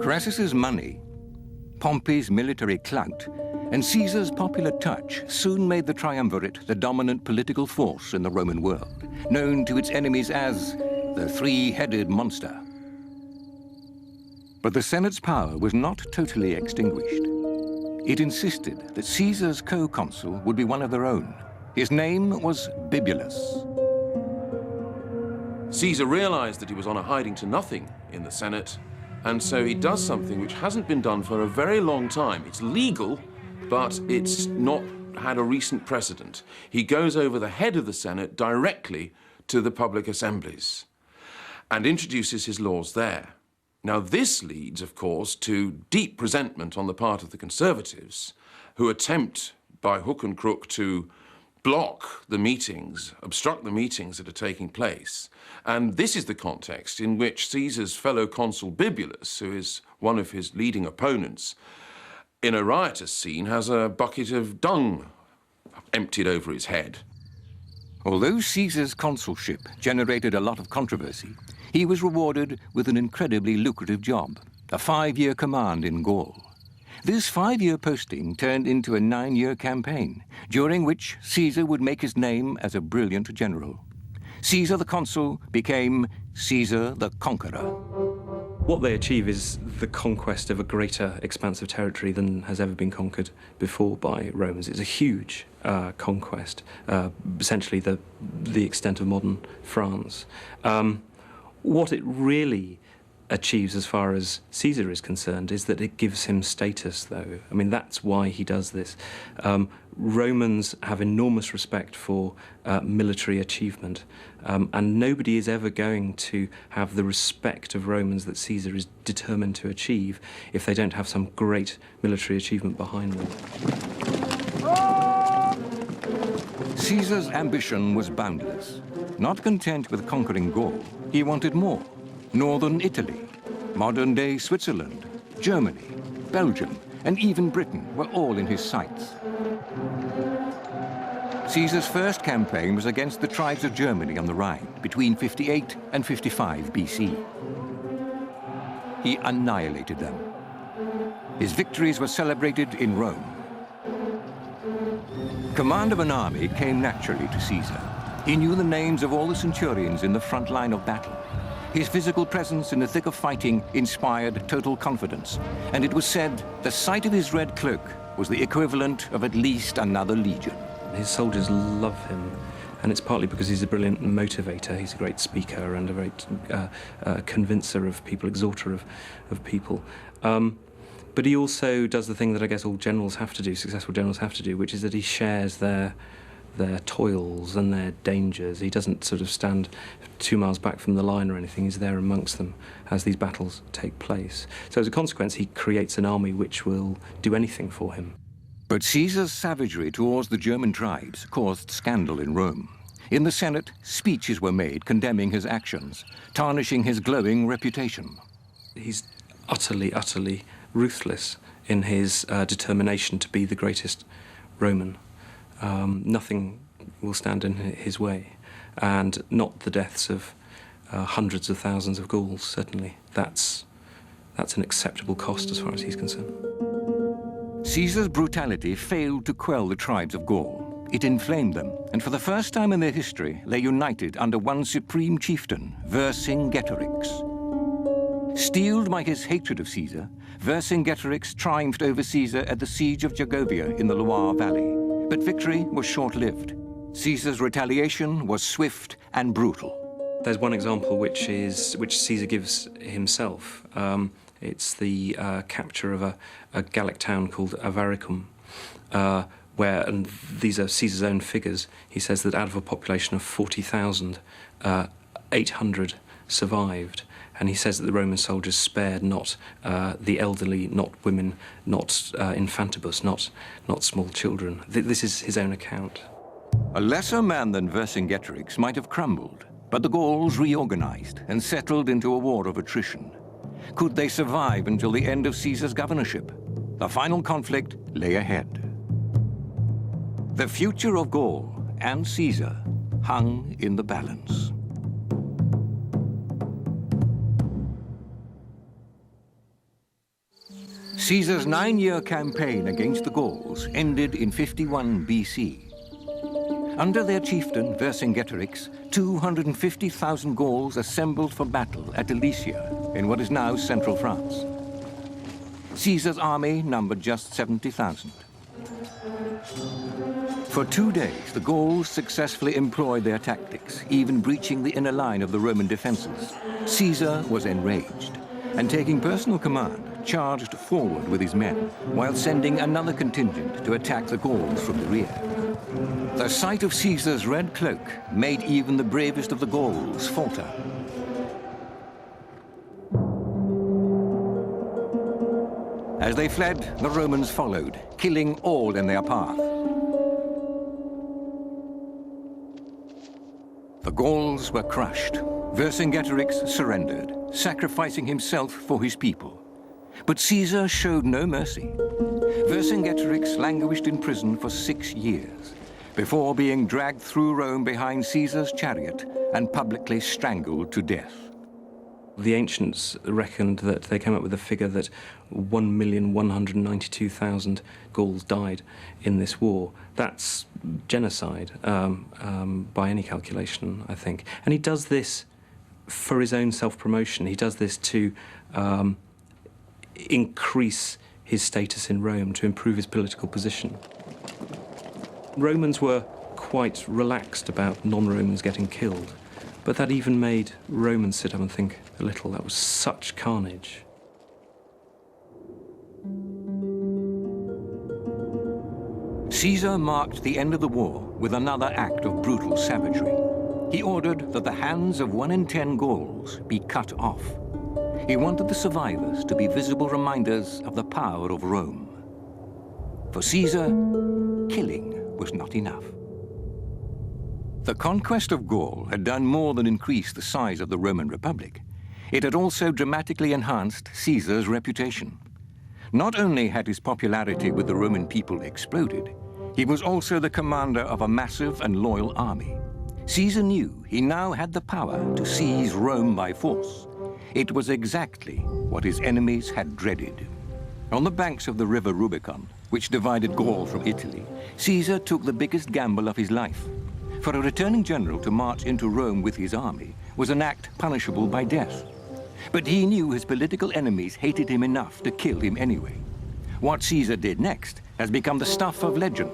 Crassus's money, Pompey's military clout, and Caesar's popular touch soon made the triumvirate the dominant political force in the Roman world, known to its enemies as the three-headed monster. But the Senate's power was not totally extinguished. It insisted that Caesar's co-consul would be one of their own. His name was Bibulus. Caesar realized that he was on a hiding to nothing in the Senate, and so he does something which hasn't been done for a very long time. It's legal, but it's not had a recent precedent. He goes over the head of the Senate directly to the public assemblies and introduces his laws there. Now, this leads, of course, to deep resentment on the part of the Conservatives, who attempt by hook and crook to block the meetings, obstruct the meetings that are taking place. And this is the context in which Caesar's fellow consul Bibulus, who is one of his leading opponents, in a riotous scene has a bucket of dung emptied over his head. Although Caesar's consulship generated a lot of controversy, he was rewarded with an incredibly lucrative job, a 5-year command in Gaul. This 5-year posting turned into a 9-year campaign, during which Caesar would make his name as a brilliant general. Caesar the consul became Caesar the conqueror. What they achieve is the conquest of a greater expanse of territory than has ever been conquered before by Romans. It's a huge conquest, essentially the extent of modern France. What it really achieves as far as Caesar is concerned is that it gives him status, though. I mean, that's why he does this. Romans have enormous respect for military achievement, and nobody is ever going to have the respect of Romans that Caesar is determined to achieve if they don't have some great military achievement behind them. Caesar's ambition was boundless. Not content with conquering Gaul, he wanted more. Northern Italy, modern-day Switzerland, Germany, Belgium, and even Britain were all in his sights. Caesar's first campaign was against the tribes of Germany on the Rhine between 58 and 55 BC. He annihilated them. His victories were celebrated in Rome. Command of an army came naturally to Caesar. He knew the names of all the centurions in the front line of battle. His physical presence in the thick of fighting inspired total confidence, and it was said the sight of his red cloak was the equivalent of at least another legion. His soldiers love him, and it's partly because he's a brilliant motivator. He's a great speaker and a great convincer of people, exhorter of people. But he also does the thing that I guess all generals have to do, successful generals have to do, which is that he shares their toils and their dangers. He doesn't sort of stand 2 miles back from the line or anything. He's there amongst them as these battles take place. So as a consequence, he creates an army which will do anything for him. But Caesar's savagery towards the German tribes caused scandal in Rome. In the Senate, speeches were made condemning his actions, tarnishing his glowing reputation. He's utterly ruthless in his determination to be the greatest Roman. Nothing will stand in his way, and not the deaths of hundreds of thousands of Gauls, certainly. That's an acceptable cost as far as he's concerned. Caesar's brutality failed to quell the tribes of Gaul. It inflamed them, and for the first time in their history, they united under one supreme chieftain, Vercingetorix. Steeled by his hatred of Caesar, Vercingetorix triumphed over Caesar at the siege of Gergovia in the Loire Valley. But victory was short-lived. Caesar's retaliation was swift and brutal. There's one example which Caesar gives himself. It's the capture of a Gallic town called Avaricum, where, and these are Caesar's own figures, he says that out of a population of 40,000, 800 survived. And he says that the Roman soldiers spared not the elderly, not women, not infantibus, not small children. This is his own account. A lesser man than Vercingetorix might have crumbled, but the Gauls reorganized and settled into a war of attrition. Could they survive until the end of Caesar's governorship? The final conflict lay ahead. The future of Gaul and Caesar hung in the balance. Caesar's 9-year campaign against the Gauls ended in 51 BC. Under their chieftain, Vercingetorix, 250,000 Gauls assembled for battle at Elysia, in what is now central France. Caesar's army numbered just 70,000. For 2 days, the Gauls successfully employed their tactics, even breaching the inner line of the Roman defenses. Caesar was enraged, and taking personal command, charged forward with his men, while sending another contingent to attack the Gauls from the rear. The sight of Caesar's red cloak made even the bravest of the Gauls falter. As they fled, the Romans followed, killing all in their path. The Gauls were crushed. Vercingetorix surrendered, sacrificing himself for his people. But Caesar showed no mercy. Vercingetorix languished in prison for 6 years, before being dragged through Rome behind Caesar's chariot and publicly strangled to death. The ancients reckoned that they came up with a figure that 1,192,000 Gauls died in this war. That's genocide by any calculation, I think. And he does this for his own self-promotion. He does this to increase his status in Rome, to improve his political position. Romans were quite relaxed about non-Romans getting killed, but that even made Romans sit up and think a little. That was such carnage. Caesar marked the end of the war with another act of brutal savagery. He ordered that the hands of 1 in 10 Gauls be cut off. He wanted the survivors to be visible reminders of the power of Rome. For Caesar, killing was not enough. The conquest of Gaul had done more than increase the size of the Roman Republic. It had also dramatically enhanced Caesar's reputation. Not only had his popularity with the Roman people exploded, he was also the commander of a massive and loyal army. Caesar knew he now had the power to seize Rome by force. It was exactly what his enemies had dreaded. On the banks of the river Rubicon, which divided Gaul from Italy, Caesar took the biggest gamble of his life. For a returning general to march into Rome with his army was an act punishable by death. But he knew his political enemies hated him enough to kill him anyway. What Caesar did next has become the stuff of legend.